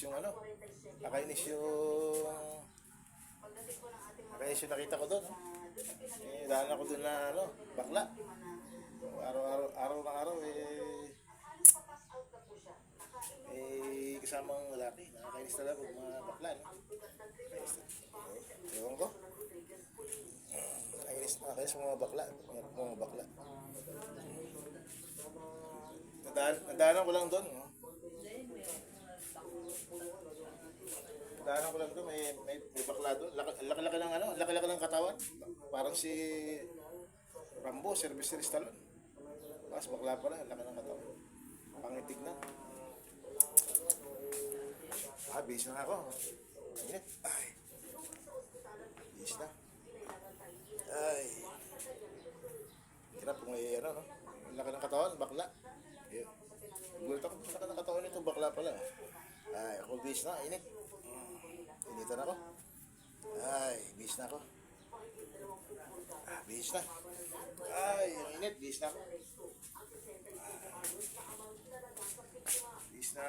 yung ano, nakainis yung nakita ko doon. Dahil ako doon na ano, bakla. Araw kasamang lalaki. Nakakainis talaga kung mga bakla, no? Ewan ko. Nakakainis mga bakla. Mga bakla. Nadaanan ko lang doon, no? Nadaanan ko lang doon, may bakla doon. Laki-laki ng ano, laki-laki ng katawan. Parang si Rambo, Sylvester Stallone. Mas bakla pala, laki ng katawan. Pangitig na. Bis na ako. Init. Ay. Bis na. Ay. Hirap kung may ano, no? Laki ng katawan, bakla. Ayun. Gulat ako, laki ng katawan nito, bakla pala. Ay, ako bis na, init. Initan ako. Ay, bis na ako. Bis na. Ay, ang init, bis na ako. Bis na.